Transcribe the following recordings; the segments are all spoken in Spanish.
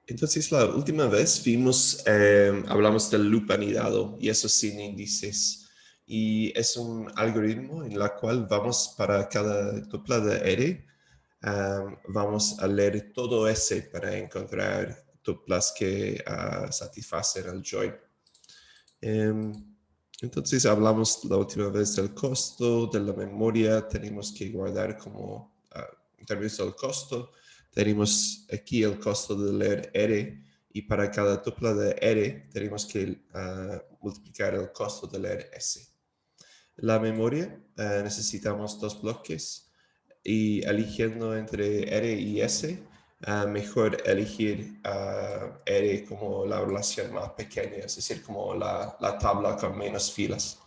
Entonces, la última vez hablamos del loop anidado y eso sin índices. Y es un algoritmo en el cual vamos para cada tupla de R, vamos a leer todo S para encontrar tuplas que satisfacen el join. Entonces hablamos la última vez del costo, de la memoria, tenemos que guardar como en términos del costo, tenemos aquí el costo de leer R y para cada tupla de R tenemos que multiplicar el costo de leer S. La memoria, necesitamos dos bloques y eligiendo entre R y S, mejor elegir R como la relación más pequeña, es decir, como la tabla con menos filas.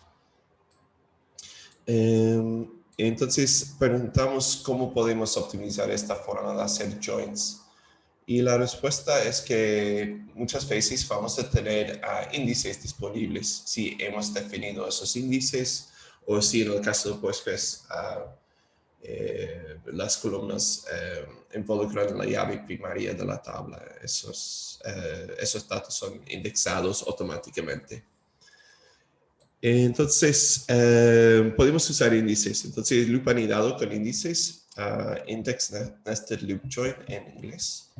Entonces, preguntamos cómo podemos optimizar esta forma de hacer joins. Y la respuesta es que muchas veces vamos a tener índices disponibles si hemos definido esos índices o si en el caso de Postgres las columnas involucran la llave primaria de la tabla. Esos datos son indexados automáticamente. Entonces, podemos usar índices. Entonces, loop anidado con índices, index nested loop join en inglés.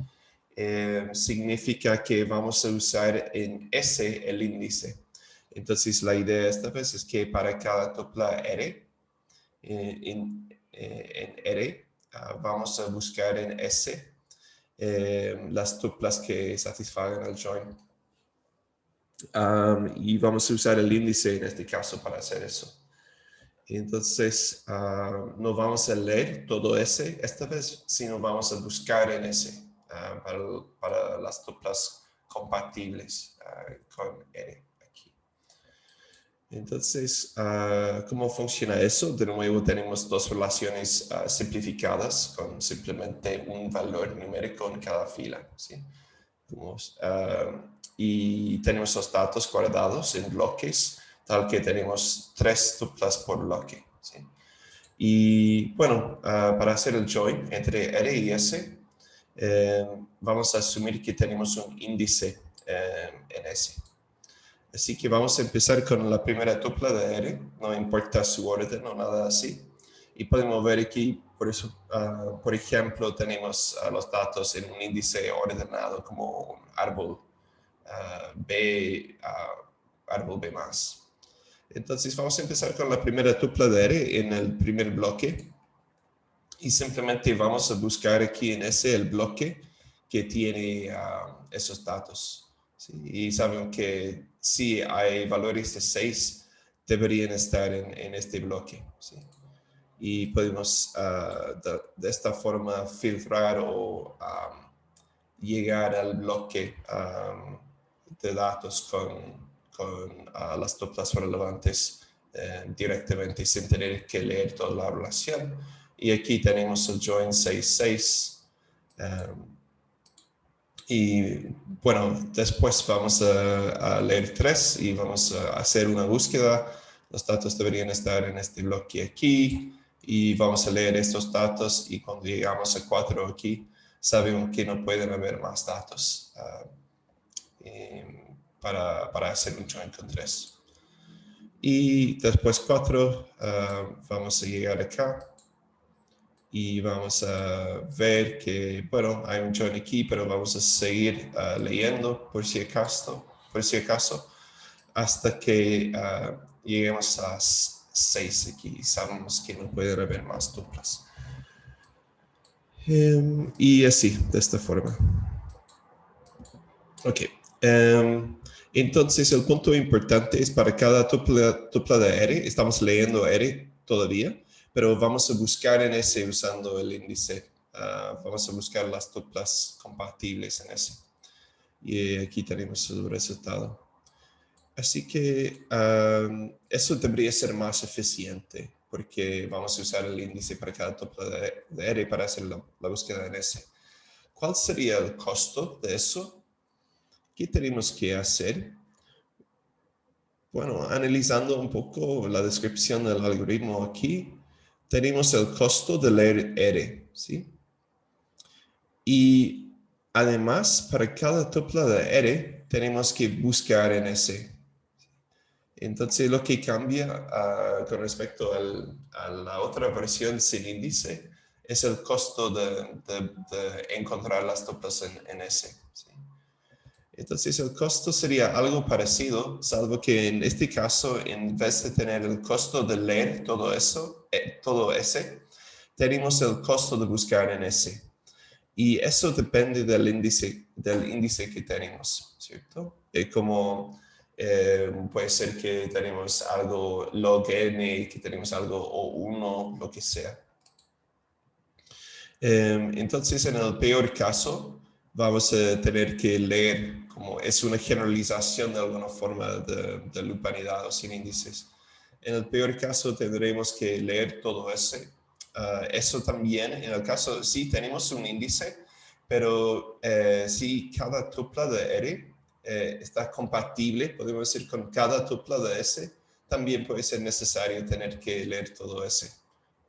Significa que vamos a usar en S el índice. Entonces, la idea esta vez es que para cada tupla R, en R, vamos a buscar en S las tuplas que satisfagan el join. Y vamos a usar el índice en este caso para hacer eso. Entonces, no vamos a leer todo S esta vez, sino vamos a buscar en S para las tuplas compatibles con R aquí. Entonces, ¿cómo funciona eso? De nuevo, tenemos dos relaciones simplificadas con simplemente un valor numérico en cada fila, ¿sí? Y tenemos los datos guardados en bloques, tal que tenemos 3 tuplas por bloque, ¿sí? Y bueno, para hacer el join entre R y S, vamos a asumir que tenemos un índice en S. Así que vamos a empezar con la primera tupla de R, no importa su orden o nada así. Y podemos ver aquí, por ejemplo, tenemos los datos en un índice ordenado como un árbol árbol B+. Entonces vamos a empezar con la primera tupla de R en el primer bloque. Y simplemente vamos a buscar aquí en ese el bloque que tiene esos datos. ¿Sí? Y saben que si hay valores de 6, deberían estar en este bloque. ¿Sí? Y podemos de esta forma filtrar o llegar al bloque de datos con las tuplas relevantes directamente sin tener que leer toda la relación. Y aquí tenemos el join 6.6. Y bueno, después vamos a leer 3 y vamos a hacer una búsqueda. Los datos deberían estar en este bloque aquí y vamos a leer estos datos y cuando llegamos a 4 aquí, sabemos que no pueden haber más datos para hacer un join con 3. Y después 4, vamos a llegar acá y vamos a ver que, bueno, hay un join aquí, pero vamos a seguir leyendo por si acaso, hasta que lleguemos a 6 aquí. Sabemos que no puede haber más tuplas. Y así, de esta forma. Ok. Entonces, el punto importante es para cada tupla de R, estamos leyendo R todavía, pero vamos a buscar en S usando el índice. Vamos a buscar las tuplas compatibles en S. Y aquí tenemos el resultado. Así que eso debería ser más eficiente, porque vamos a usar el índice para cada tupla de R para hacer la búsqueda en S. ¿Cuál sería el costo de eso? ¿Qué tenemos que hacer? Bueno, analizando un poco la descripción del algoritmo aquí, tenemos el costo de leer R, ¿sí? Y además, para cada tupla de R, tenemos que buscar en S. Entonces, lo que cambia con respecto a la otra versión sin índice es el costo de encontrar las tuplas en S. ¿Sí? Entonces, el costo sería algo parecido, salvo que en este caso, en vez de tener el costo de leer todo eso, todo S, tenemos el costo de buscar en S. Y eso depende del índice que tenemos, ¿cierto? Como puede ser que tenemos algo log n, que tenemos algo O1, lo que sea. Entonces, en el peor caso, vamos a tener que leer, como es una generalización de alguna forma de lupanidad o sin índices. En el peor caso, tendremos que leer todo ese. Eso también, en el caso, sí tenemos un índice, pero si cada tupla de R está compatible, podemos decir, con cada tupla de S, también puede ser necesario tener que leer todo ese,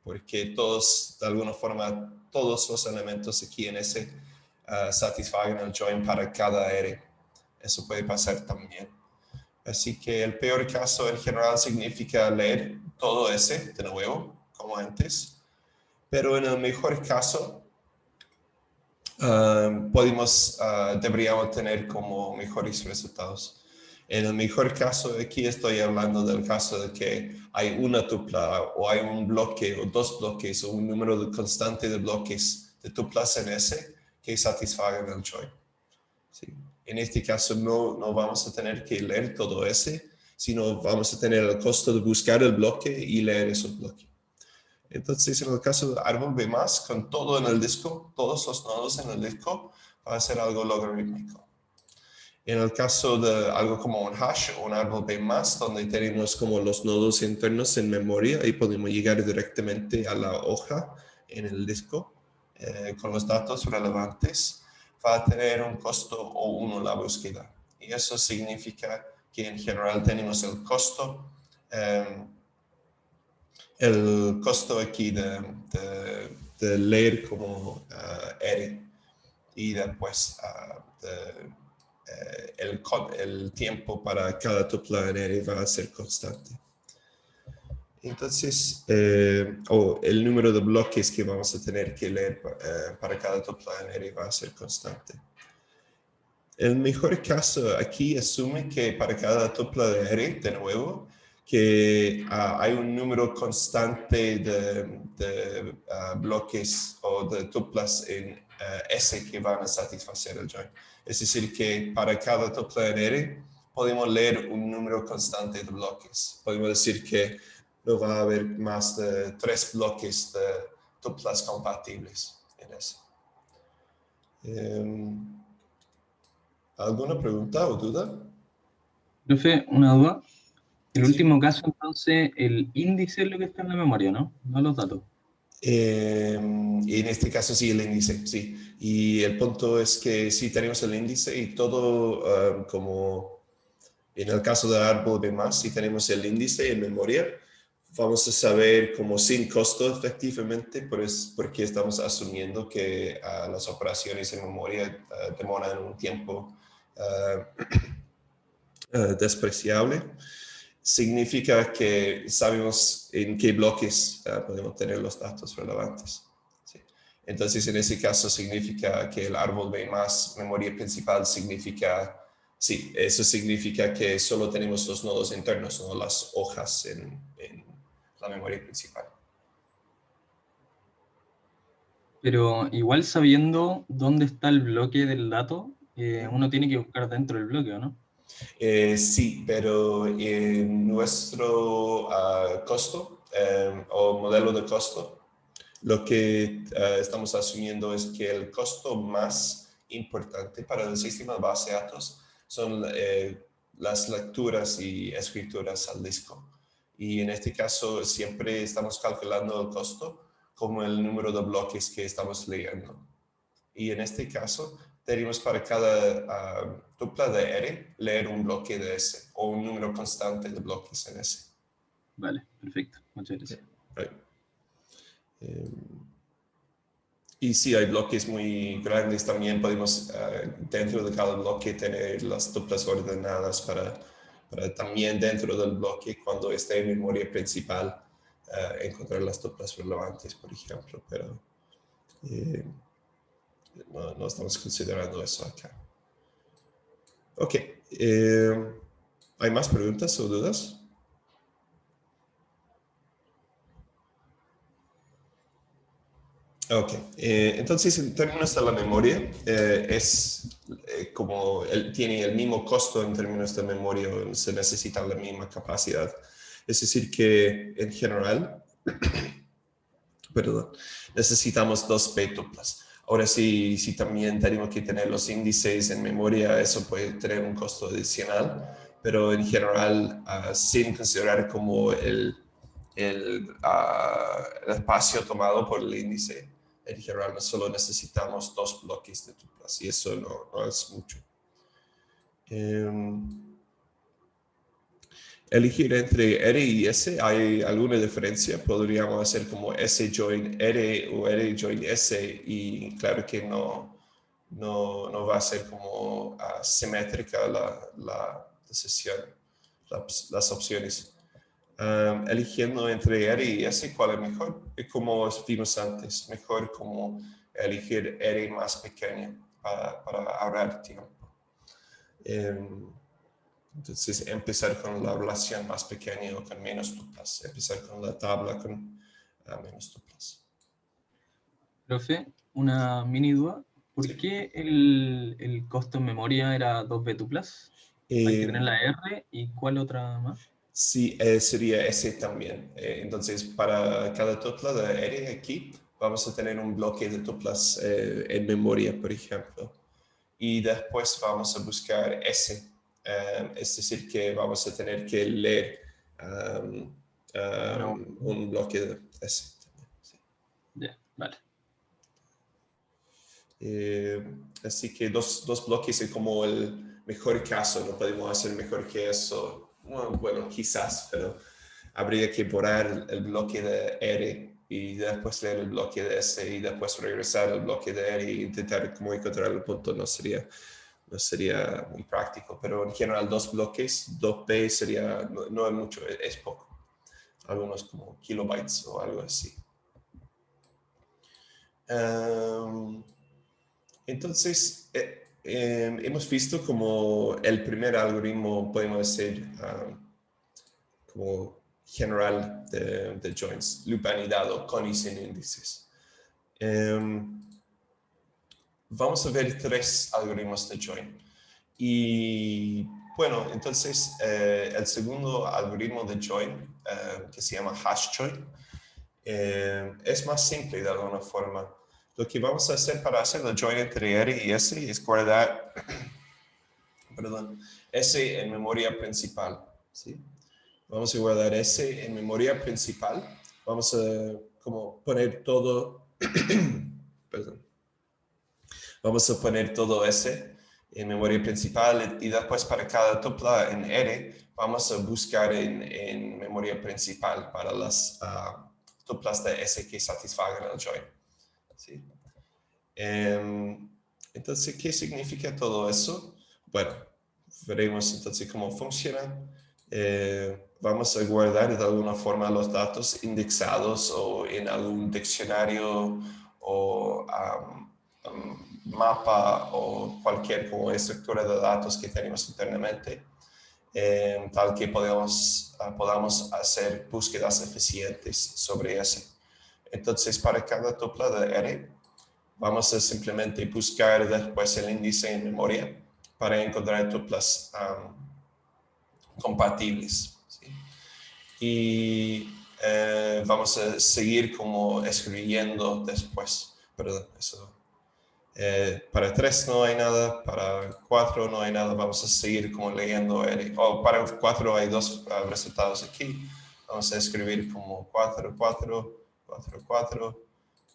porque todos, de alguna forma, todos los elementos aquí en S satisfagan el join para cada R. Eso puede pasar también. Así que el peor caso en general significa leer todo S de nuevo, como antes. Pero en el mejor caso, deberíamos tener como mejores resultados. En el mejor caso, aquí estoy hablando del caso de que hay una tupla o hay un bloque o dos bloques o un número constante de bloques de tuplas en S que satisfagan el join. ¿Sí? En este caso no vamos a tener que leer todo S, sino vamos a tener el costo de buscar el bloque y leer esos bloques. Entonces, en el caso de árbol B+, con todo en el disco, todos los nodos en el disco, va a ser algo logarítmico. En el caso de algo como un hash o un árbol B+, donde tenemos como los nodos internos en memoria y podemos llegar directamente a la hoja en el disco con los datos relevantes, va a tener un costo O1 la búsqueda. Y eso significa que en general tenemos el costo aquí de leer como R y después el tiempo para cada tupla en R va a ser constante. Entonces, el número de bloques que vamos a tener que leer para cada tupla en R va a ser constante. El mejor caso aquí asume que para cada tupla de R, de nuevo, que hay un número constante de bloques o de tuplas en S que van a satisfacer el join. Es decir, que para cada tupla en R podemos leer un número constante de bloques. Podemos decir que no va a haber más de 3 bloques de tuplas compatibles en S. ¿Alguna pregunta o duda? Profe, una duda. El Sí. último caso, entonces, el índice es lo que está en la memoria, ¿no? No los datos. En este caso sí, el índice, sí. Y el punto es que sí tenemos el índice y todo como en el caso del árbol de más, si tenemos el índice en memoria, vamos a saber como sin costo efectivamente, porque estamos asumiendo que las operaciones en memoria demoran un tiempo despreciable. Significa que sabemos en qué bloques podemos tener los datos relevantes. ¿Sí? Entonces, en ese caso significa que el árbol B más memoria principal significa, sí, eso significa que solo tenemos los nodos internos, no las hojas en la memoria principal. Pero igual sabiendo dónde está el bloque del dato, uno tiene que buscar dentro del bloque, ¿o no? Sí, pero en nuestro costo o modelo de costo, lo que estamos asumiendo es que el costo más importante para el sistema de base de datos son las lecturas y escrituras al disco. Y en este caso siempre estamos calculando el costo como el número de bloques que estamos leyendo. Y en este caso tenemos para cada tupla de R leer un bloque de S o un número constante de bloques en S. Vale, perfecto. Muchas gracias. Right. Y si hay bloques muy grandes, también podemos dentro de cada bloque tener las tuplas ordenadas para también dentro del bloque, cuando esté en memoria principal, encontrar las tuplas relevantes, por ejemplo. Pero no estamos considerando eso acá. Ok. ¿Hay más preguntas o dudas? Ok, entonces en términos de la memoria, es como tiene el mismo costo en términos de memoria, se necesita la misma capacidad. Es decir que en general, perdón, necesitamos 2 tuplas. Ahora si también tenemos que tener los índices en memoria, eso puede tener un costo adicional, pero en general, sin considerar como el espacio tomado por el índice, en general solo necesitamos 2 bloques de tuplas y eso no es mucho. Elegir entre R y S, ¿hay alguna diferencia? Podríamos hacer como S join R o R join S y claro que no va a ser como simétrica la decisión, las opciones. Eligiendo entre R y S, ¿cuál es mejor? Como vimos antes, mejor como elegir R más pequeña para ahorrar tiempo. Entonces, empezar con la relación más pequeña o con menos tuplas. Empezar con la tabla con menos tuplas. Profe, una mini duda. ¿Por Sí. qué el costo en memoria era 2 tuplas? Hay que tener la R y ¿cuál otra más? Sí, sería S también. Entonces, para cada tupla de R aquí, vamos a tener un bloque de tuplas en memoria, por ejemplo. Y después vamos a buscar S. Es decir, que vamos a tener que leer un bloque de S. Sí. Ya, vale. Así que dos bloques es como el mejor caso, no podemos hacer mejor que eso. Bueno, quizás, pero habría que borrar el bloque de R y después leer el bloque de S y después regresar al bloque de R e intentar como encontrar el punto. No sería muy práctico, pero en general 2 bloques, 2P sería, no es mucho, es poco. Algunos como kilobytes o algo así. Entonces, hemos visto como el primer algoritmo, podemos decir, como general de joins, loop anidado con y sin índices. Vamos a ver 3 algoritmos de join. Y bueno, entonces el segundo algoritmo de join, que se llama hash join, es más simple de alguna forma. Lo que vamos a hacer para hacer la join entre R y S es guardar S en memoria principal. ¿Sí? Vamos a guardar S en memoria principal. Vamos a como poner todo, perdón. Vamos a poner todo S en memoria principal y después para cada tupla en R vamos a buscar en memoria principal para las tuplas de S que satisfagan el join. ¿Sí? Entonces, ¿qué significa todo eso? Bueno, veremos entonces cómo funciona. Vamos a guardar de alguna forma los datos indexados o en algún diccionario o mapa o cualquier como estructura de datos que tenemos internamente, tal que podamos hacer búsquedas eficientes sobre ese. Entonces, para cada tupla de R, vamos a simplemente buscar después el índice en memoria para encontrar tuplas compatibles. ¿Sí? Y vamos a seguir como escribiendo después. Perdón, eso. Para 3 no hay nada, para 4 no hay nada, vamos a seguir como leyendo. Para 4 hay 2 resultados aquí. Vamos a escribir como 4, 4, 4, 4.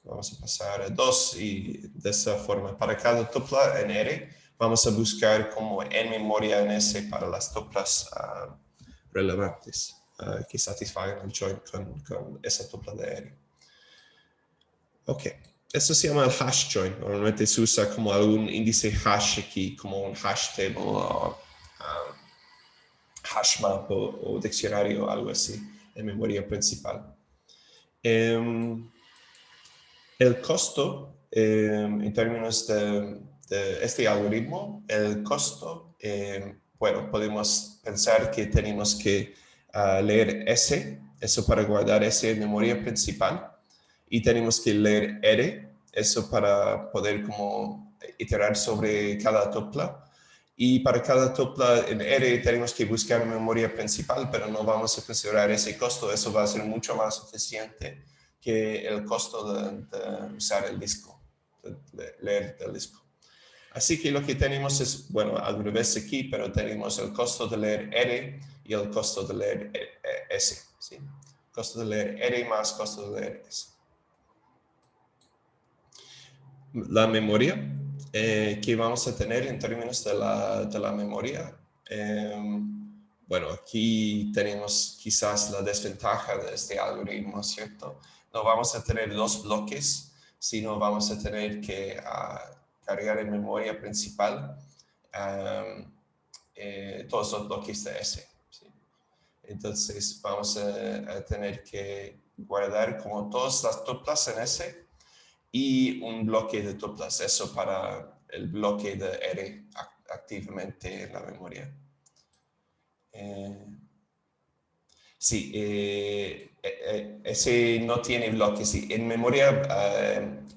Vamos a pasar a 2 y de esa forma, para cada tupla en R, vamos a buscar como en memoria en S para las tuplas relevantes que satisfagan el join con esa tupla de R. Ok, Eso se llama el hash join. Normalmente se usa como algún índice hash aquí, como un hash table o hash map o diccionario, algo así, en memoria principal. El costo, en términos de este algoritmo, el costo, bueno, podemos pensar que tenemos que leer S, eso para guardar S en memoria principal, y tenemos que leer R, eso para poder como iterar sobre cada tupla. Y para cada tupla en R tenemos que buscar en memoria principal, pero no vamos a considerar ese costo, eso va a ser mucho más eficiente que el costo de usar el disco, de leer el disco. Así que lo que tenemos es, bueno, al revés aquí, pero tenemos el costo de leer R y el costo de leer S. ¿Sí? Costo de leer R más costo de leer S. La memoria que vamos a tener en términos de la memoria. Bueno, aquí tenemos quizás la desventaja de este algoritmo, ¿cierto? No vamos a tener dos bloques, sino vamos a tener que cargar en memoria principal todos los bloques de S. ¿Sí? Entonces vamos a tener que guardar como todas las tuplas en S y un bloque de tuplas, eso para el bloque de R activamente en la memoria. Sí, ese no tiene bloques. Sí. En memoria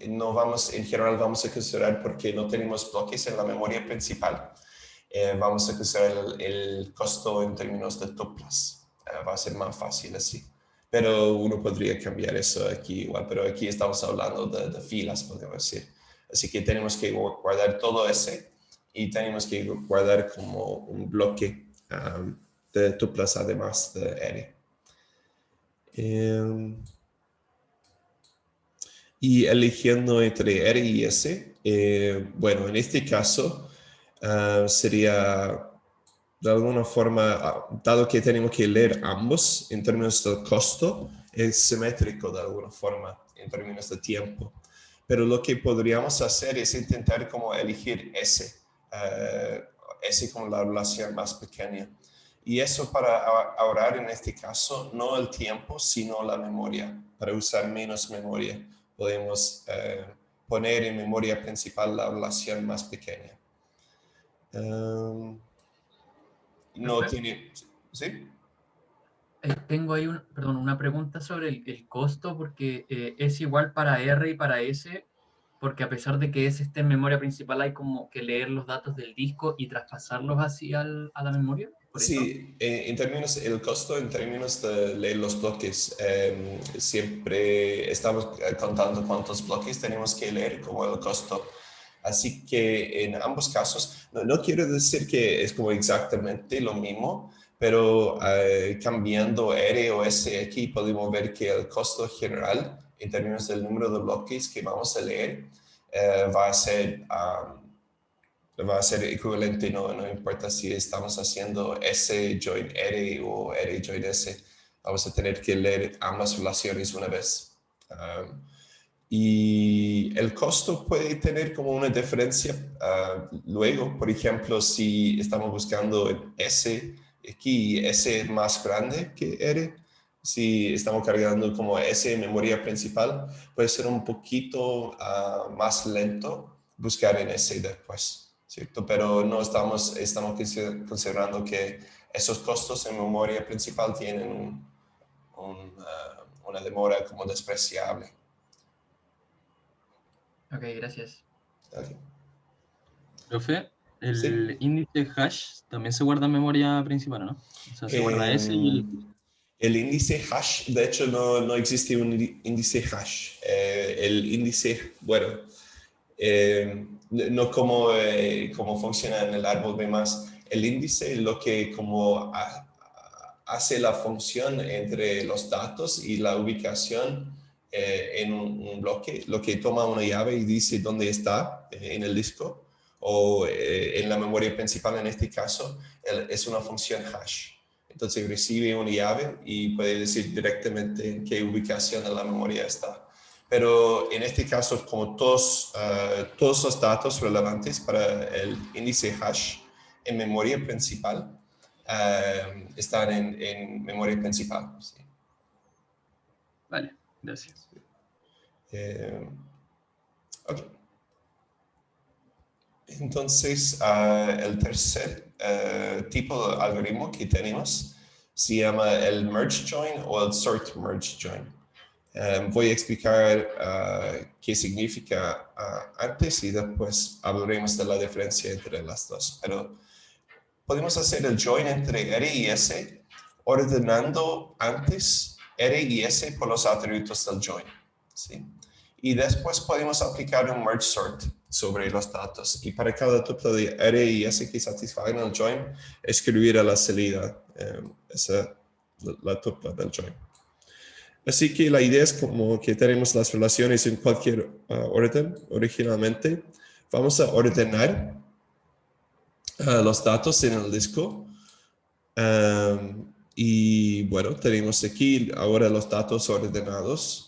no vamos, en general vamos a considerar porque no tenemos bloques en la memoria principal. Vamos a considerar el costo en términos de tuplas. Va a ser más fácil así. Pero uno podría cambiar eso aquí igual, pero aquí estamos hablando de filas, podemos decir. Así que tenemos que guardar todo ese y tenemos que guardar como un bloque de tuplas además de R. Y eligiendo entre R y S, bueno, en este caso sería de alguna forma, dado que tenemos que leer ambos en términos del costo, es simétrico de alguna forma en términos de tiempo. Pero lo que podríamos hacer es intentar como elegir S, S como la relación más pequeña. Y eso para ahorrar en este caso no el tiempo, sino la memoria. Para usar menos memoria, podemos poner en memoria principal la relación más pequeña. No Profe, tiene... ¿Sí? tengo ahí una pregunta sobre el costo, porque es igual para R y para S, porque a pesar de que S esté en memoria principal, hay como que leer los datos del disco y traspasarlos así a la memoria, por eso. Sí, en términos, el costo en términos de leer los bloques, siempre estamos contando cuántos bloques tenemos que leer como el costo. Así que en ambos casos, no quiero decir que es como exactamente lo mismo, pero cambiando R o S aquí podemos ver que el costo general en términos del número de bloques que vamos a leer va a ser equivalente, no importa si estamos haciendo S join R o R join S, vamos a tener que leer ambas relaciones una vez. Y el costo puede tener como una diferencia luego, por ejemplo, si estamos buscando S aquí, S es más grande que R, si estamos cargando como S en memoria principal, puede ser un poquito más lento buscar en S después, ¿cierto? Pero no estamos considerando que esos costos en memoria principal tienen una demora como despreciable. Ok, gracias. Okay. Profe, el Sí. índice hash también se guarda en memoria principal, ¿no? O sea, se guarda ese y El índice hash, de hecho, no existe un índice hash. El índice, bueno, no como funciona en el árbol de más. El índice es lo que como hace la función entre los datos y la ubicación en un bloque, lo que toma una llave y dice dónde está en el disco o en la memoria principal en este caso, es una función hash. Entonces recibe una llave y puede decir directamente en qué ubicación de la memoria está. pero en este caso, como todos los datos relevantes para el índice hash en memoria principal están en memoria principal. ¿Sí? Vale, gracias. Ok. Entonces, el tercer tipo de algoritmo que tenemos se llama el merge join o el sort merge join. Voy a explicar qué significa antes y después hablaremos de la diferencia entre las dos. Pero podemos hacer el join entre R y S ordenando antes R y S por los atributos del join. ¿Sí? Y después podemos aplicar un merge sort sobre los datos. Y para cada tupla de R y S que satisfagan el join, escribir a la salida la tupla del join. Así que la idea es como que tenemos las relaciones en cualquier orden originalmente. Vamos a ordenar los datos en el disco. Y bueno, tenemos aquí ahora los datos ordenados.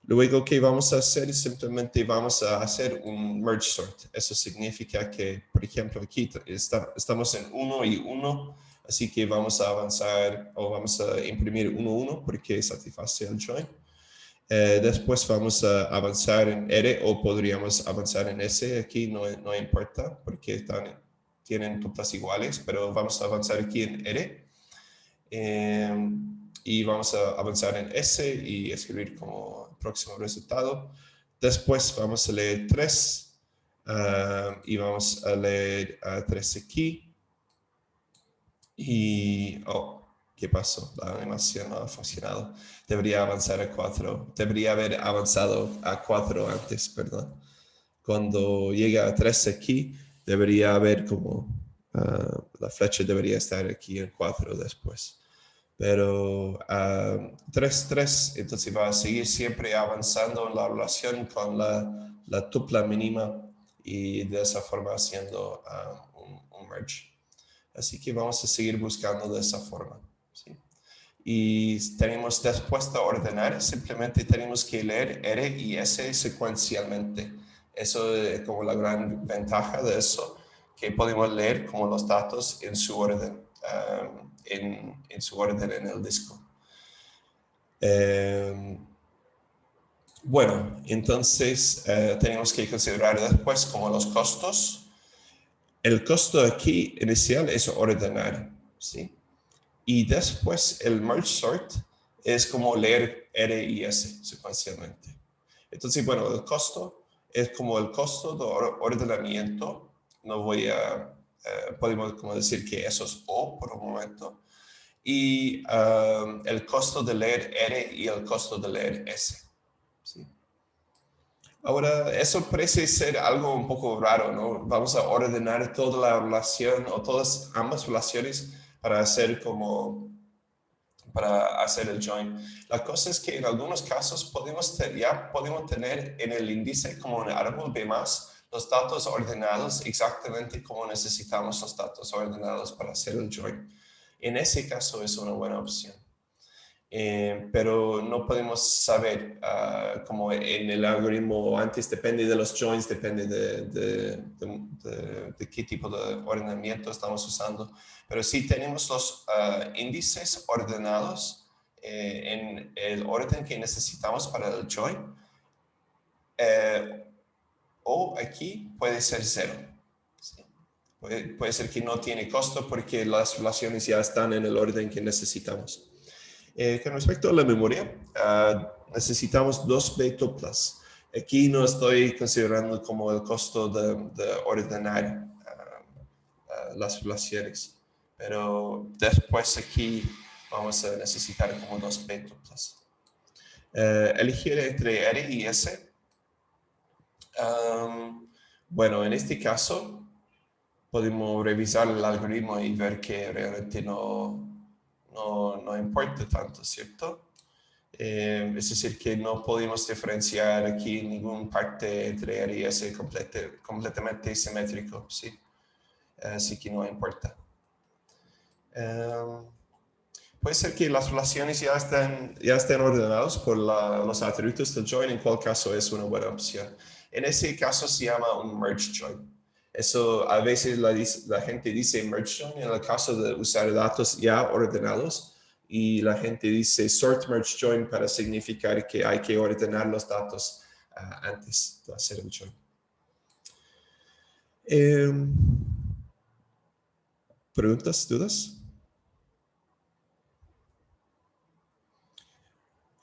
Luego, ¿qué vamos a hacer? Simplemente vamos a hacer un merge sort. Eso significa que, por ejemplo, aquí estamos en 1 y 1, así que vamos a avanzar o vamos a imprimir 1, 1 porque satisface el join. Después vamos a avanzar en R o podríamos avanzar en S. Aquí no importa porque tienen tuplas iguales, pero vamos a avanzar aquí en R. Y vamos a avanzar en S y escribir como próximo resultado. Después vamos a leer 3 y vamos a leer 3 aquí. Y, ¿qué pasó? La animación no ha funcionado. Debería avanzar a 4. Debería haber avanzado a 4 antes, perdón. Cuando llega a 3 aquí, debería haber como, la flecha debería estar aquí en 4 después. Pero 3, 3, entonces va a seguir siempre avanzando en la relación con la tupla mínima y de esa forma haciendo un merge. Así que vamos a seguir buscando de esa forma. ¿Sí? Y tenemos después de ordenar, simplemente tenemos que leer R y S secuencialmente. Eso es como la gran ventaja de eso, que podemos leer como los datos en su orden. En su orden en el disco. Bueno, entonces tenemos que considerar después como los costos. El costo aquí inicial es ordenar, ¿sí? Y después el merge sort es como leer R y S secuencialmente. Entonces, bueno, el costo es como el costo de ordenamiento. No voy a, podemos como decir que eso es O por un momento. Y el costo de leer R y el costo de leer S. ¿Sí? Ahora, eso parece ser algo un poco raro, ¿no? Vamos a ordenar toda la relación o ambas relaciones para hacer el join. La cosa es que en algunos casos ya podemos tener en el índice como un árbol B+, los datos ordenados exactamente como necesitamos los datos ordenados para hacer el join. En ese caso es una buena opción. Pero no podemos saber, como en el algoritmo antes, depende de los joins, depende de qué tipo de ordenamiento estamos usando. Pero sí tenemos los índices ordenados en el orden que necesitamos para el join. O aquí puede ser 0. ¿Sí? Puede ser que no tiene costo porque las relaciones ya están en el orden que necesitamos. Con respecto a la memoria, necesitamos 2 B-tuplas. Aquí no estoy considerando como el costo de ordenar las relaciones, pero después aquí vamos a necesitar como 2 B-tuplas. Elegir entre R y S. Bueno, en este caso podemos revisar el algoritmo y ver que realmente no importa tanto, ¿cierto? Es decir, que no podemos diferenciar aquí ninguna parte entre R y S completamente simétrico, ¿sí? Así que no importa. puede ser que las relaciones ya estén ordenadas por los atributos del join, en cual caso es una buena opción. En ese caso se llama un merge join. Eso a veces la gente dice merge join en el caso de usar datos ya ordenados, y la gente dice sort merge join para significar que hay que ordenar los datos antes de hacer el join. ¿Preguntas, dudas?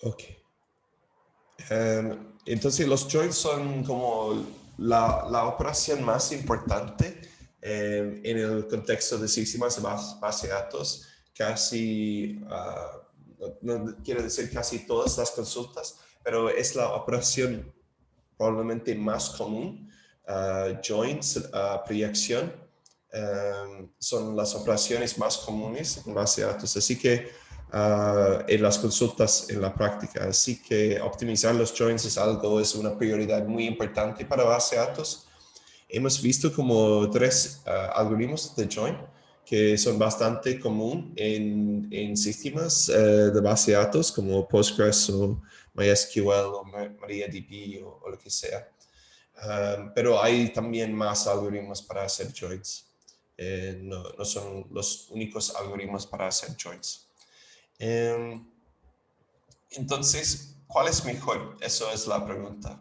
Ok. Entonces los joins son como la operación más importante en el contexto de sistemas de base de datos. Casi, no quiero decir casi todas las consultas, pero es la operación probablemente más común. Joins, proyección, son las operaciones más comunes en base de datos. Así que en las consultas en la práctica. Así que optimizar los joins es una prioridad muy importante para base de datos. Hemos visto como 3 algoritmos de join que son bastante común en sistemas de base de datos como Postgres o MySQL o MariaDB o lo que sea. Pero hay también más algoritmos para hacer joins. No son los únicos algoritmos para hacer joins. Entonces, ¿cuál es mejor? Eso es la pregunta.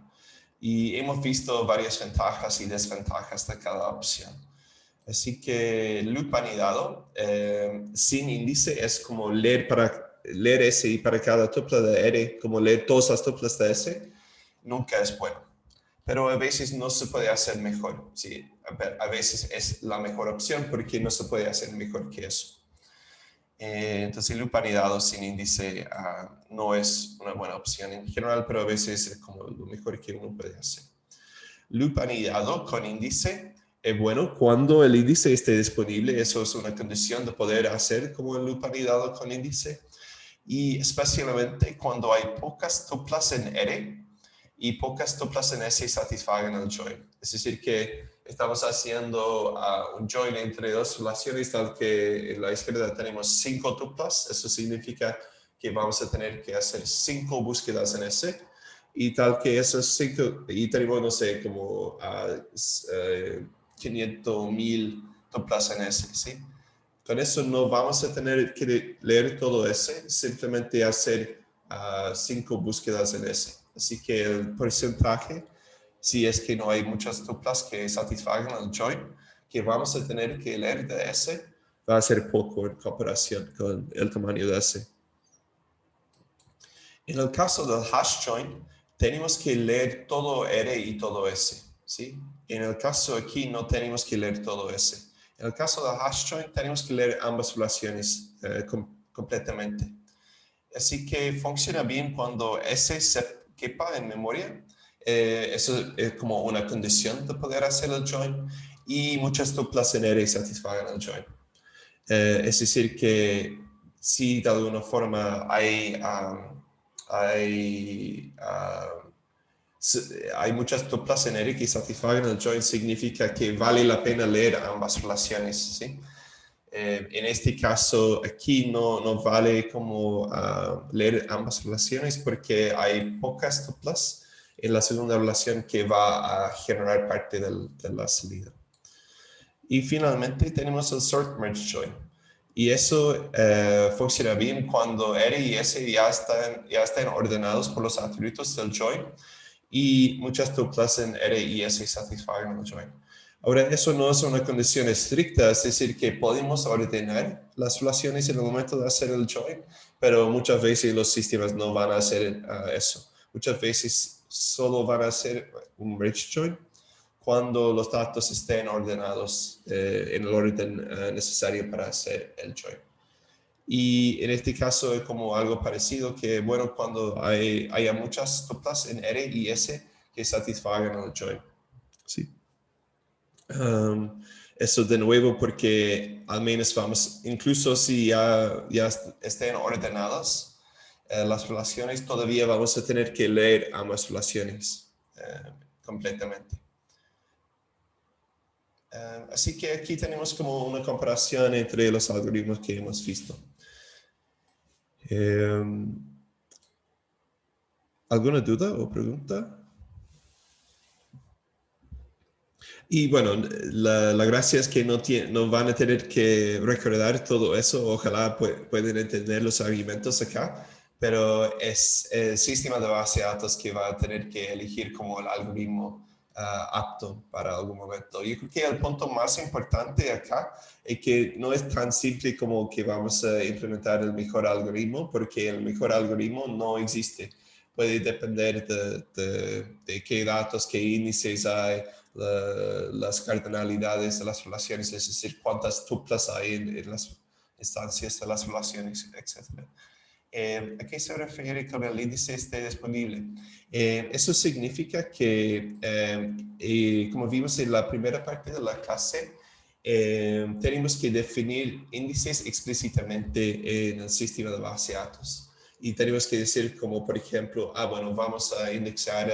Y hemos visto varias ventajas y desventajas de cada opción. Así que loop anidado sin índice es como leer S y para cada tupla de R, como leer todas las tuplas de S, nunca es bueno. Pero a veces no se puede hacer mejor. Sí, a veces es la mejor opción porque no se puede hacer mejor que eso. Entonces, loop anidado sin índice no es una buena opción en general, pero a veces es como lo mejor que uno puede hacer. Loop anidado con índice es bueno cuando el índice esté disponible. Eso es una condición de poder hacer como el loop anidado con índice. Y especialmente cuando hay pocas tuplas en R y pocas tuplas en S satisfagan el join. Es decir, que estamos haciendo un join entre 2 relaciones, tal que en la izquierda tenemos 5 tuplas. Eso significa que vamos a tener que hacer 5 búsquedas en S. Y tal que esos 5, y tenemos, no sé, como 500,000 tuplas en S, ¿sí? Con eso no vamos a tener que leer todo S, simplemente hacer 5 búsquedas en S. Así que el porcentaje, si es que no hay muchas tuplas que satisfagan el join, que vamos a tener que leer de S, va a ser poco en comparación con el tamaño de S. En el caso del hash join, tenemos que leer todo R y todo S, ¿sí? En el caso aquí no tenemos que leer todo S. En el caso del hash join, tenemos que leer ambas relaciones completamente. Así que funciona bien cuando S se quepa en memoria. Eso es como una condición de poder hacer el join. Y muchas tuplas en R satisfagan el join. Es decir, que si de alguna forma hay muchas tuplas en R que satisfagan el join, significa que vale la pena leer ambas relaciones, ¿sí? En este caso, aquí no vale como leer ambas relaciones porque hay pocas tuplas en la segunda relación que va a generar parte de la salida. Y finalmente tenemos el sort merge join. Y eso funciona bien cuando R y S ya están ordenados por los atributos del join y muchas tuplas en R y S satisfagan el join. Ahora, eso no es una condición estricta, es decir, que podemos ordenar las relaciones en el momento de hacer el join, pero muchas veces los sistemas no van a hacer eso. Muchas veces solo van a hacer un merge join cuando los datos estén ordenados en el orden necesario para hacer el join. Y en este caso es como algo parecido, que bueno, cuando haya muchas tuplas en R y S que satisfagan el join. Sí. Eso de nuevo porque al menos vamos, incluso si ya estén ordenadas las relaciones, todavía vamos a tener que leer ambas relaciones completamente. Así que aquí tenemos como una comparación entre los algoritmos que hemos visto. ¿Alguna duda o pregunta? Y bueno, la gracia es que no van a tener que recordar todo eso. Ojalá pueden entender los argumentos acá, pero es el sistema de base de datos que va a tener que elegir como el algoritmo apto para algún momento. Yo creo que el punto más importante acá es que no es tan simple como que vamos a implementar el mejor algoritmo, porque el mejor algoritmo no existe. Puede depender de qué datos, qué índices hay, las cardinalidades de las relaciones, es decir, cuántas tuplas hay en las instancias de las relaciones, etc. ¿A qué se refiere con el índice esté disponible? Eso significa que, como vimos en la primera parte de la clase, tenemos que definir índices explícitamente en el sistema de base de datos. Y tenemos que decir como, por ejemplo, bueno, vamos a indexar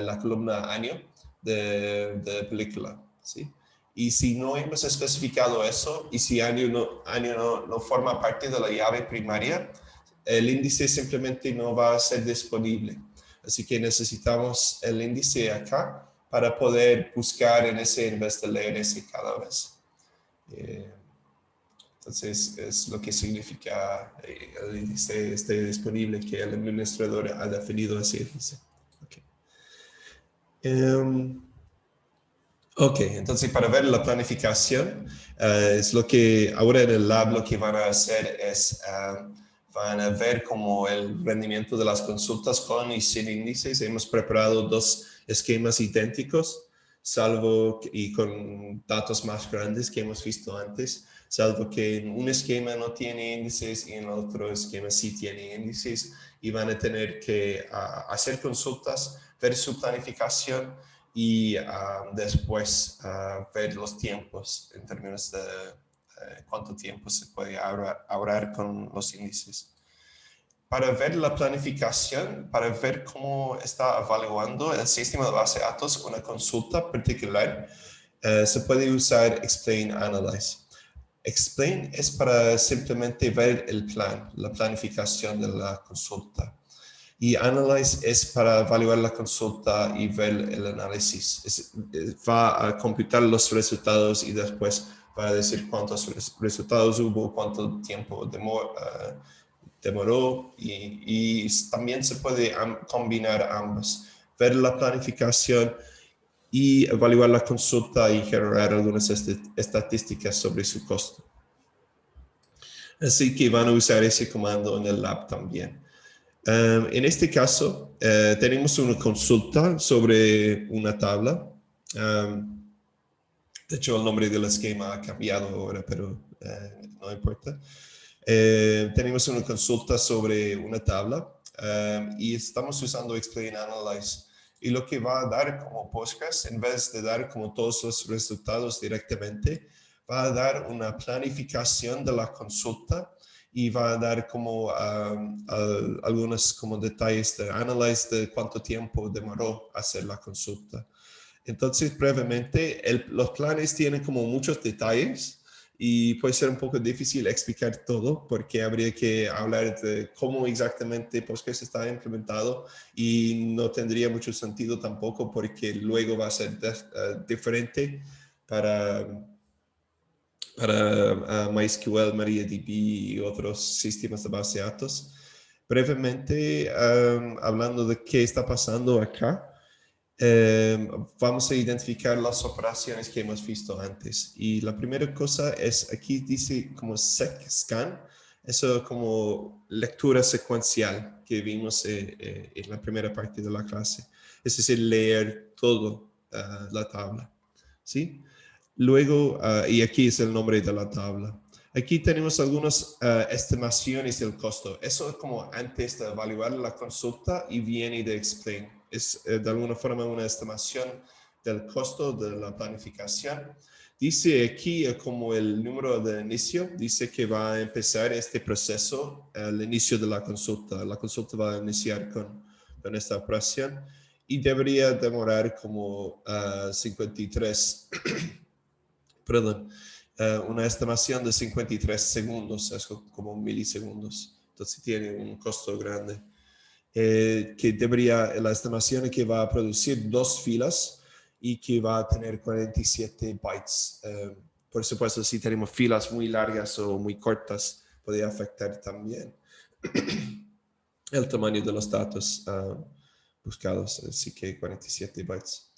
la columna año de película, ¿sí? Y si no hemos especificado eso, y si año no forma parte de la llave primaria, el índice simplemente no va a ser disponible. Así que necesitamos el índice acá para poder buscar en ese en vez de leer ese cada vez. Entonces, es lo que significa el índice esté disponible, que el administrador ha definido ese índice. Ok, entonces para ver la planificación, es lo que ahora en el lab lo que van a hacer es, van a ver como el rendimiento de las consultas con y sin índices. Hemos preparado dos esquemas idénticos, salvo y con datos más grandes que hemos visto antes, salvo que en un esquema no tiene índices y en el otro esquema sí tiene índices, y van a tener que hacer consultas, ver su planificación y después ver los tiempos en términos de cuánto tiempo se puede ahorrar con los índices. Para ver la planificación, para ver cómo está evaluando el sistema de base de datos una consulta particular, se puede usar Explain Analyze. Explain es para simplemente ver el plan, la planificación de la consulta. Y Analyze es para evaluar la consulta y ver el análisis. Va a computar los resultados y después va a decir cuántos resultados hubo, cuánto tiempo demoró, y también se puede combinar ambos. Ver la planificación y evaluar la consulta y generar algunas estadísticas sobre su costo. Así que van a usar ese comando en el lab también. En este caso, tenemos una consulta sobre una tabla. De hecho, el nombre del esquema ha cambiado ahora, pero no importa. Tenemos una consulta sobre una tabla y estamos usando Explain Analyze. Y lo que va a dar como Postgres, en vez de dar como todos los resultados directamente, va a dar una planificación de la consulta y va a dar como algunos como detalles de Analyze de cuánto tiempo demoró hacer la consulta. Entonces, brevemente, los planes tienen como muchos detalles y puede ser un poco difícil explicar todo porque habría que hablar de cómo exactamente Postgres está implementado y no tendría mucho sentido tampoco porque luego va a ser diferente para MySQL, MariaDB y otros sistemas de base de datos. Brevemente, hablando de qué está pasando acá, vamos a identificar las operaciones que hemos visto antes. Y la primera cosa es, aquí dice como secscan, eso como lectura secuencial que vimos en la primera parte de la clase. Es decir, leer todo la tabla, ¿sí? Luego, y aquí es el nombre de la tabla. Aquí tenemos algunas estimaciones del costo. Eso es como antes de evaluar la consulta y viene de Explain. Es de alguna forma una estimación del costo de la planificación. Dice aquí como el número de inicio, dice que va a empezar este proceso al inicio de la consulta. La consulta va a iniciar con esta operación y debería demorar como 53 perdón, una estimación de 53 segundos, es como milisegundos, entonces tiene un costo grande. La estimación es que va a producir 2 filas y que va a tener 47 bytes. Por supuesto, si tenemos filas muy largas o muy cortas, podría afectar también el tamaño de los datos buscados, así que 47 bytes.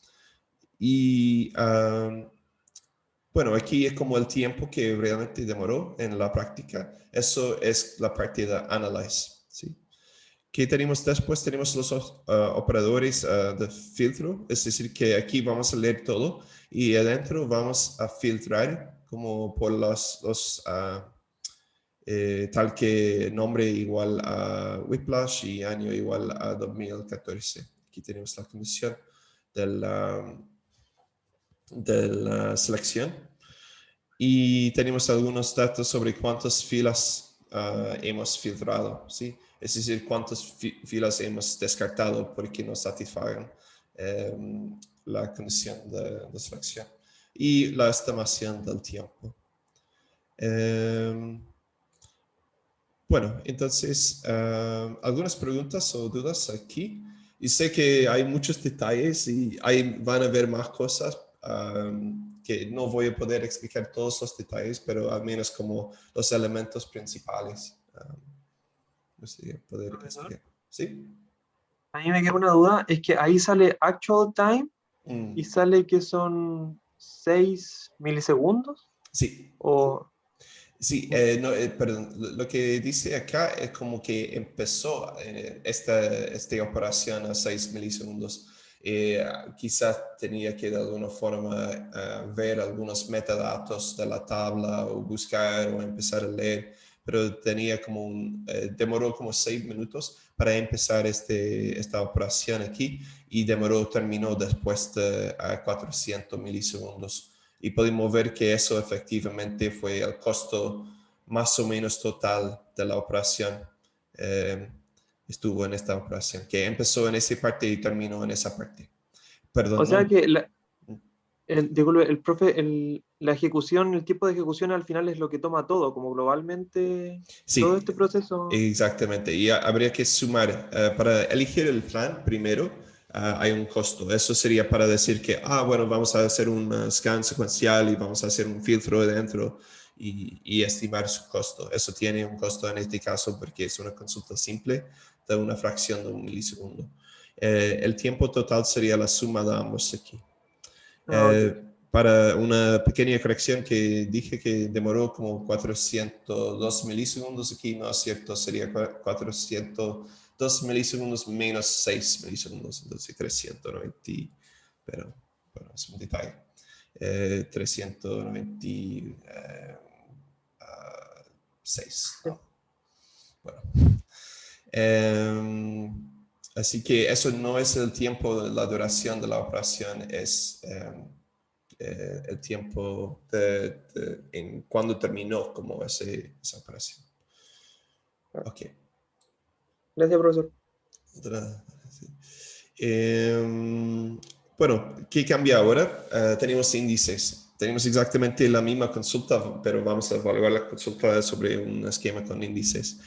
Y bueno, aquí es como el tiempo que realmente demoró en la práctica. Eso es la parte de analyze, ¿sí? ¿Qué tenemos después? Tenemos los operadores de filtro, es decir, que aquí vamos a leer todo y adentro vamos a filtrar como por tal que nombre igual a Whiplash y año igual a 2014. Aquí tenemos la condición de la selección y tenemos algunos datos sobre cuántas filas hemos filtrado, ¿sí? Es decir, cuántas filas hemos descartado porque no satisfagan la condición de selección y la estimación del tiempo. Bueno, entonces, algunas preguntas o dudas aquí. Y sé que hay muchos detalles y van a haber más cosas que no voy a poder explicar todos los detalles, pero al menos como los elementos principales. No sé, poder explicar. ¿Sí? A mí me queda una duda, es que ahí sale actual time y sale que son 6 milisegundos. Sí. O... Sí, no, perdón, lo que dice acá es como que empezó esta operación a 6 milisegundos. Quizás tenía que de alguna forma ver algunos metadatos de la tabla o buscar o empezar a leer, pero tenía como demoró como 6 minutos para empezar esta operación aquí y terminó después de 400 milisegundos. Y podemos ver que eso efectivamente fue el costo más o menos total de la operación. Estuvo en esta operación, que empezó en esa parte y terminó en esa parte. Perdón, o sea ¿no? que la ejecución, el tiempo de ejecución al final es lo que toma todo, como globalmente Sí, todo este proceso. exactamente. Y habría que sumar, para elegir el plan primero, hay un costo. Eso sería para decir que, bueno, vamos a hacer un scan secuencial y vamos a hacer un filtro dentro y estimar su costo. Eso tiene un costo en este caso porque es una consulta simple de una fracción de un milisegundo. El tiempo total sería la suma de ambos aquí. Okay. Para una pequeña corrección que dije que demoró como 402 milisegundos, aquí no es cierto, sería 402 milisegundos menos 6 milisegundos, entonces 390, pero bueno, es un detalle. 396. No. Bueno. Así que eso no es el tiempo, la duración de la operación, es el tiempo en cuando terminó como esa operación. Ok. Gracias, profesor. Bueno, ¿qué cambia ahora? Tenemos índices. Tenemos exactamente la misma consulta, pero vamos a evaluar la consulta sobre un esquema con índices.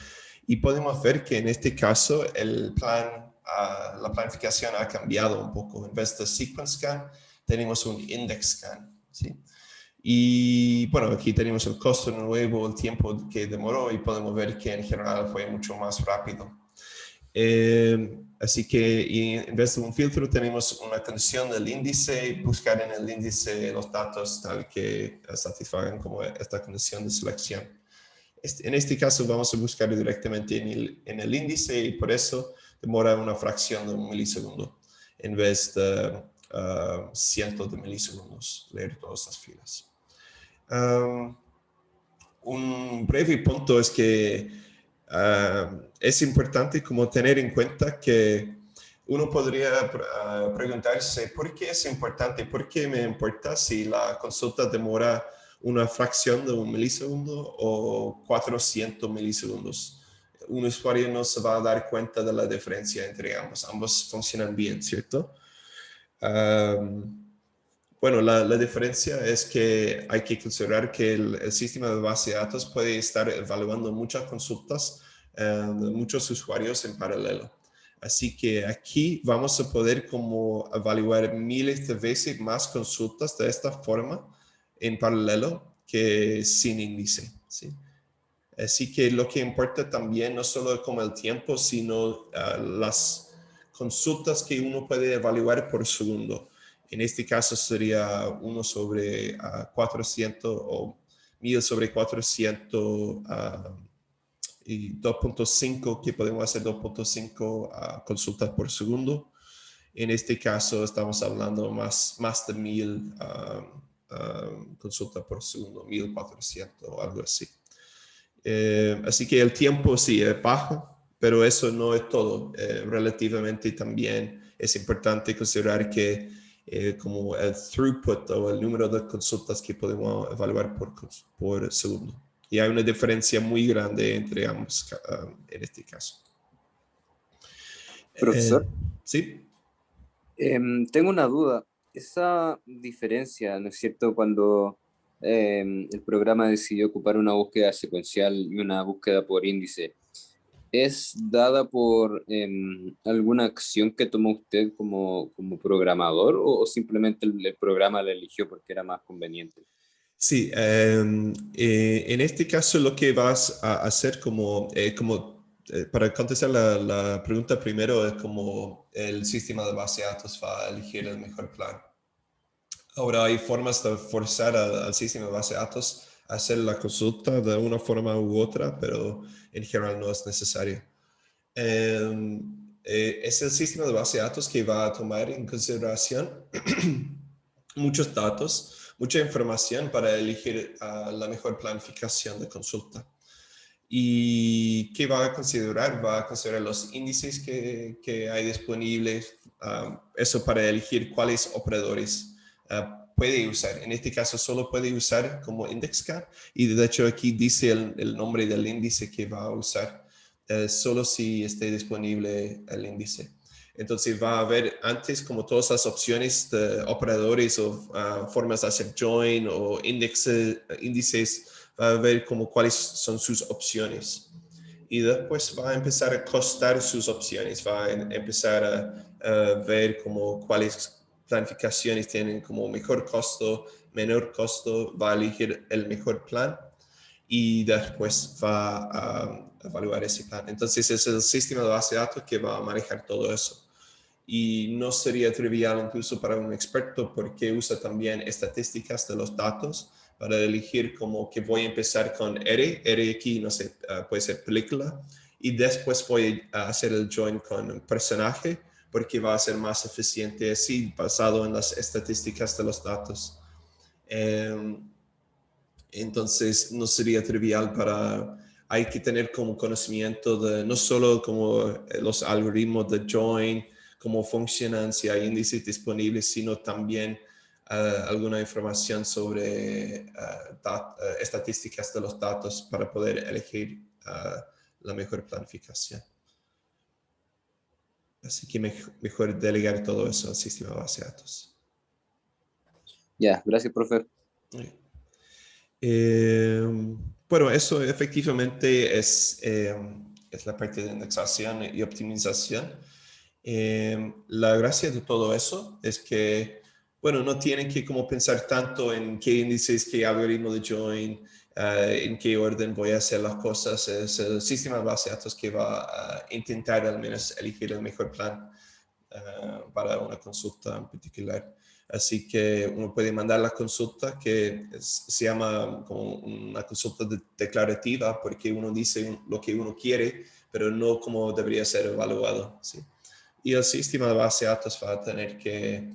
Y podemos ver que en este caso la planificación ha cambiado un poco. En vez de sequence scan, tenemos un index scan, ¿sí? Y bueno, aquí tenemos el costo nuevo, el tiempo que demoró y podemos ver que en general fue mucho más rápido. Así que en vez de un filtro tenemos una condición del índice, buscar en el índice los datos tal que satisfagan como esta condición de selección. En este caso vamos a buscar directamente en el índice y por eso demora una fracción de un milisegundo en vez de cientos de milisegundos leer todas las filas. Un breve punto es que es importante como tener en cuenta que uno podría preguntarse ¿por qué es importante? ¿Por qué me importa si la consulta demora una fracción de un milisegundo o 400 milisegundos? Un usuario no se va a dar cuenta de la diferencia entre ambos. Ambos funcionan bien, ¿cierto? Bueno, la diferencia es que hay que considerar que el sistema de base de datos puede estar evaluando muchas consultas muchos usuarios en paralelo. Así que aquí vamos a poder como evaluar miles de veces más consultas de esta forma en paralelo que sin índice, ¿sí? Así que lo que importa también no solo como el tiempo, sino las consultas que uno puede evaluar por segundo. En este caso sería 1 sobre 400 o 1000 sobre 400 y 2.5, que podemos hacer 2.5 consultas por segundo. En este caso estamos hablando más de 1000 consultas por segundo, 1400 o algo así. Así que el tiempo sí es bajo, pero eso no es todo. Relativamente también es importante considerar que como el throughput o el número de consultas que podemos evaluar por segundo. Y hay una diferencia muy grande entre ambos en este caso. Profesor, ¿sí? Tengo una duda. Esa diferencia, ¿no es cierto?, cuando el programa decidió ocupar una búsqueda secuencial y una búsqueda por índice, ¿es dada por alguna acción que tomó usted como programador o simplemente el programa la eligió porque era más conveniente? Sí, en este caso lo que vas a hacer para contestar la pregunta primero es como el sistema de base de datos va a elegir el mejor plan. Ahora hay formas de forzar al sistema de base de datos a hacer la consulta de una forma u otra, pero en general no es necesario. Es el sistema de base de datos que va a tomar en consideración muchos datos, mucha información para elegir la mejor planificación de consulta. ¿Y qué va a considerar? Va a considerar los índices que hay disponibles, eso para elegir cuáles operadores puede usar. En este caso solo puede usar como IndexCAD y de hecho aquí dice el nombre del índice que va a usar, solo si esté disponible el índice. Entonces va a haber antes como todas las opciones de operadores o formas de hacer join o índices, va a ver como cuáles son sus opciones. Y después va a empezar a costar sus opciones, va a empezar a ver como cuáles planificaciones tienen como mejor costo, menor costo, va a elegir el mejor plan y después va a evaluar ese plan. Entonces es el sistema de base de datos que va a manejar todo eso. Y no sería trivial incluso para un experto porque usa también estadísticas de los datos para elegir como que voy a empezar con R aquí, no sé, puede ser película, y después voy a hacer el join con un personaje porque va a ser más eficiente así, basado en las estadísticas de los datos. Entonces no sería trivial hay que tener como conocimiento de no solo como los algoritmos de join, cómo funcionan, si hay índices disponibles, sino también alguna información sobre estadísticas de los datos para poder elegir la mejor planificación. Así que mejor delegar todo eso al sistema de base de datos. Ya, gracias, profe. Bueno, eso efectivamente es la parte de indexación y optimización. La gracia de todo eso es que, bueno, no tienen que como pensar tanto en qué índices, qué algoritmo de join, en qué orden voy a hacer las cosas. Es el sistema de base de datos que va a intentar al menos elegir el mejor plan para una consulta en particular. Así que uno puede mandar la consulta que se llama como una consulta declarativa porque uno dice lo que uno quiere, pero no como debería ser evaluado, ¿sí? Y el sistema de base de datos va a tener que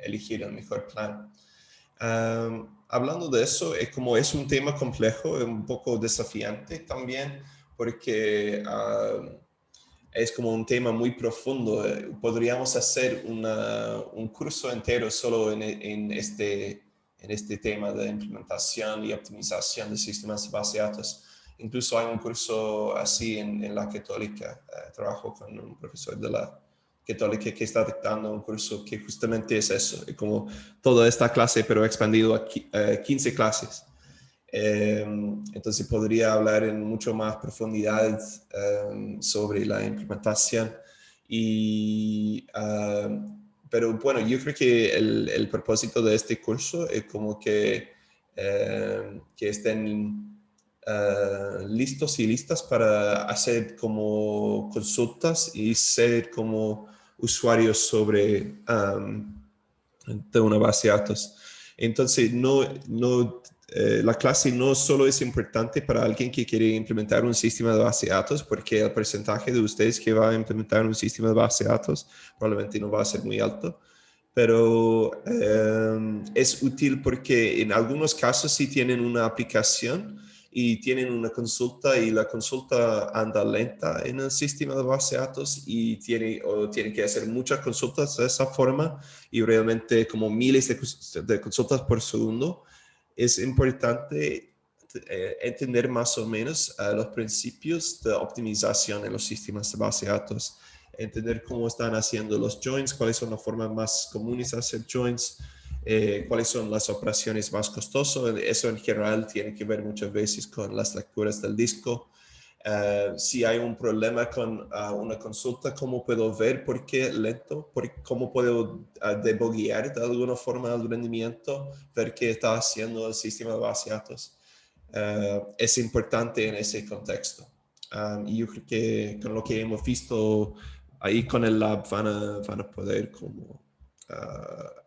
elegir el mejor plan. Hablando de eso, como es un tema complejo, es un poco desafiante también, porque es como un tema muy profundo. Podríamos hacer un curso entero solo en este tema de implementación y optimización de sistemas de base de datos. Incluso hay un curso así en la Católica. Trabajo con un profesor de la Católica que está dictando un curso que justamente es eso, como toda esta clase, pero expandido a 15 clases. Entonces podría hablar en mucho más profundidad sobre la implementación. Pero bueno, yo creo que el propósito de este curso es como que estén listos y listas para hacer como consultas y ser como usuarios sobre de una base de datos. Entonces, la clase no solo es importante para alguien que quiere implementar un sistema de base de datos, porque el porcentaje de ustedes que va a implementar un sistema de base de datos probablemente no va a ser muy alto, pero es útil porque en algunos casos sí tienen una aplicación y tienen una consulta y la consulta anda lenta en el sistema de base de datos y tienen que hacer muchas consultas de esa forma y realmente como miles de consultas por segundo. Es importante entender más o menos los principios de optimización en los sistemas de base de datos, entender cómo están haciendo los joins, cuáles son las formas más comunes de hacer joins, cuáles son las operaciones más costosas. Eso en general tiene que ver muchas veces con las lecturas del disco. Si hay un problema con una consulta, ¿cómo puedo ver por qué lento? ¿Cómo puedo debuguear de alguna forma el rendimiento? Ver qué está haciendo el sistema de base de datos. Es importante en ese contexto. Y yo creo que con lo que hemos visto ahí con el lab van a poder como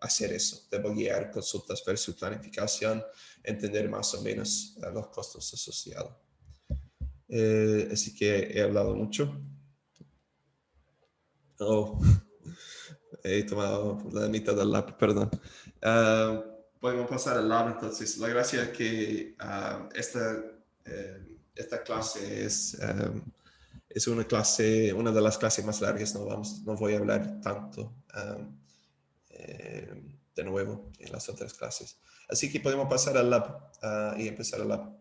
hacer eso, debuguear consultas versus planificación, entender más o menos los costos asociados. Así que he hablado mucho. He tomado la mitad del lab, perdón. Podemos pasar al lab entonces. La gracia es que esta clase es una de las clases más largas. No voy a hablar tanto de nuevo en las otras clases. Así que podemos pasar al lab y empezar el lab.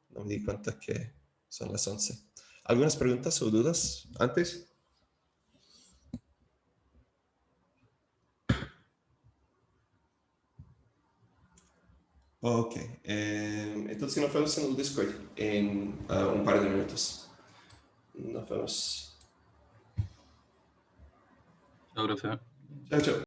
No me di cuenta que son las 11. ¿Algunas preguntas o dudas antes? Ok. Entonces nos vemos en el Discord en un par de minutos. Nos vemos. Chao, profe. Chao, chao.